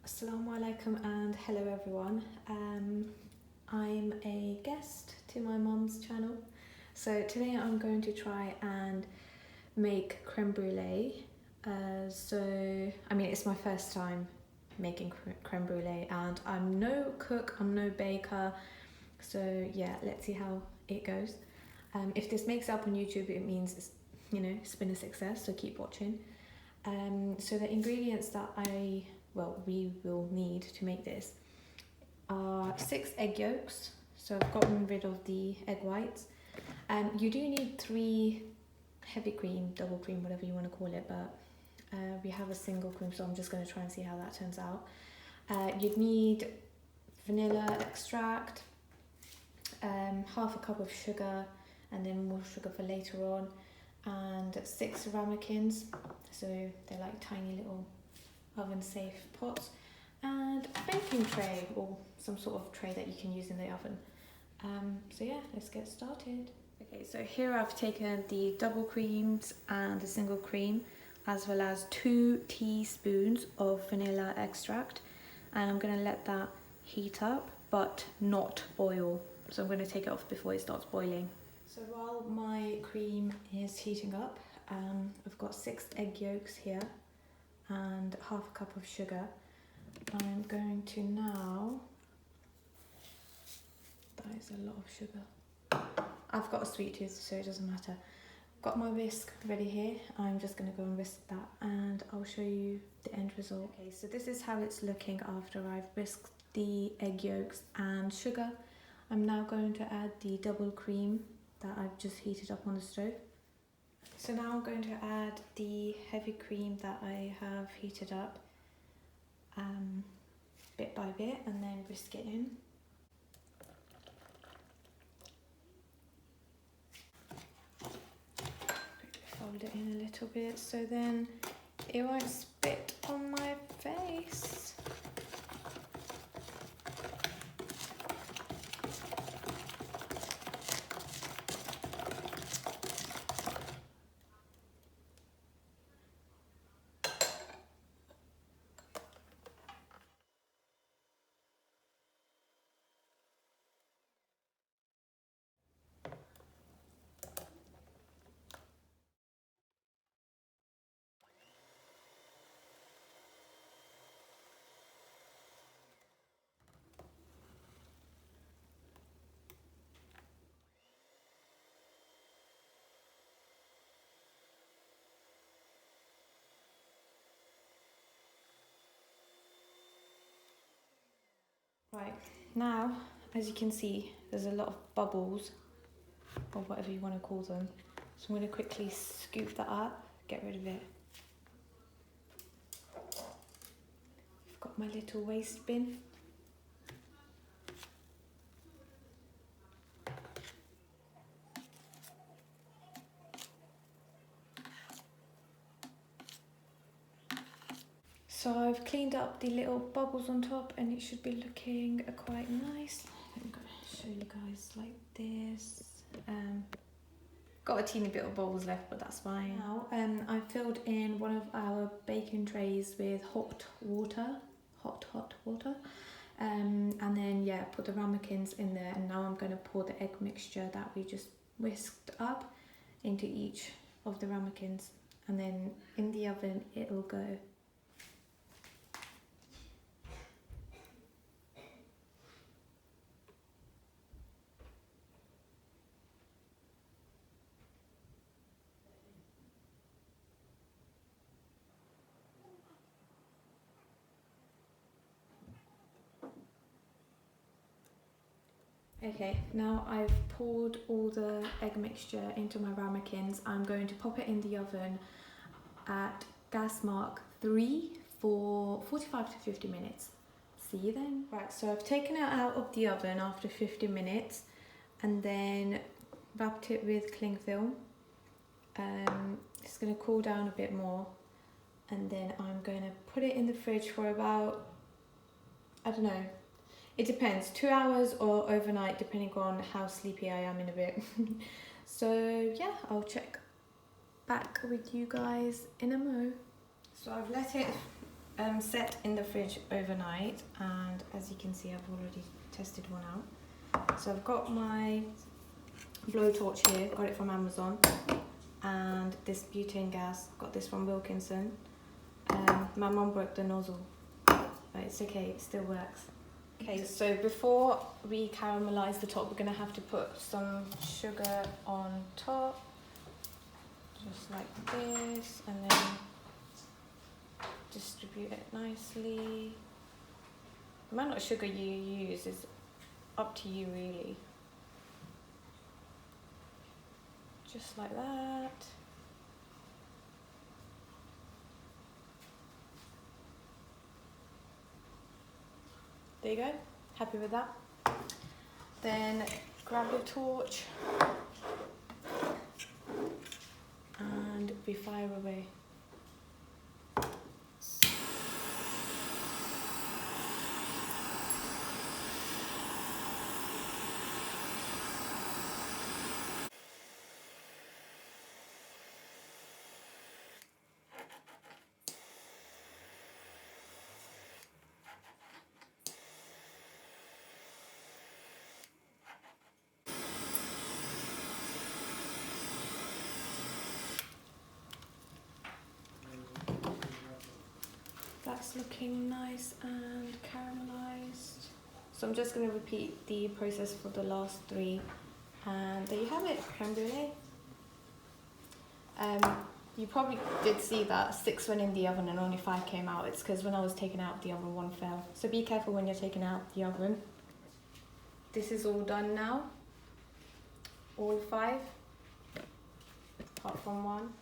Assalamu alaikum and hello everyone. I'm a guest to my mum's channel. So today I'm going to try and make creme brulee. It's my first time making creme brulee and I'm no cook, I'm no baker. So yeah, let's see how it goes. If this makes it up on YouTube, it means it's been a success, so keep watching. So the ingredients that we will need to make this are 6 egg yolks. So I've gotten rid of the egg whites. You do need 3 heavy cream, double cream, whatever you want to call it, but we have a single cream, so I'm just going to try and see how that turns out. You'd need vanilla extract, half a cup of sugar, and then more sugar for later on, and 6 ramekins, so they're like tiny little oven safe pots, and a baking tray or some sort of tray that you can use in the oven. So yeah, let's get started. Okay, so here I've taken the double creams and the single cream, as well as 2 teaspoons of vanilla extract, and I'm going to let that heat up but not boil, so I'm going to take it off before it starts boiling. So while my cream is heating up, I've got 6 egg yolks here and half a cup of sugar. I'm going to now, that is a lot of sugar. I've got a sweet tooth, so it doesn't matter. Got my whisk ready here. I'm just going to go and whisk that and I'll show you the end result. Okay, so this is how it's looking after I've whisked the egg yolks and sugar. I'm now going to add the double cream that I've just heated up on the stove. So now I'm going to add the heavy cream that I have heated up bit by bit, and then whisk it in. Fold it in a little bit so then it won't spit on my face. Right, now, as you can see, there's a lot of bubbles, or whatever you want to call them. So I'm going to quickly scoop that up, get rid of it. I've got my little waste bin. So I've cleaned up the little bubbles on top and it should be looking quite nice. I'm going to show you guys like this. Got a teeny bit of bubbles left, but that's fine. Now I filled in one of our baking trays with hot water. And then put the ramekins in there, and now I'm going to pour the egg mixture that we just whisked up into each of the ramekins, and then in the oven it'll go. Okay, now I've poured all the egg mixture into my ramekins. I'm going to pop it in the oven at gas mark 3 for 45 to 50 minutes. See you then. Right, so I've taken it out of the oven after 50 minutes and then wrapped it with cling film. It's going to cool down a bit more, and then I'm going to put it in the fridge for about, I don't know, it depends, 2 hours or overnight, depending on how sleepy I am in a bit. So yeah, I'll check back with you guys in a mo. So I've let it set in the fridge overnight, and as you can see I've already tested one out. So I've got my blowtorch here, got it from Amazon, and this butane gas, got this from Wilkinson. My mum broke the nozzle, but it's okay, it still works. Okay, so before we caramelize the top, we're gonna have to put some sugar on top, just like this, and then distribute it nicely. The amount of sugar you use is up to you really. Just like that. There you go, happy with that? Then grab your torch and we fire away. That's looking nice and caramelized. So I'm just going to repeat the process for the last 3, and there you have it, creme brulee. You probably did see that 6 went in the oven and only 5 came out. It's because when I was taking out the oven, 1 fell. So be careful when you're taking out the oven. This is all done now, all 5, apart from 1.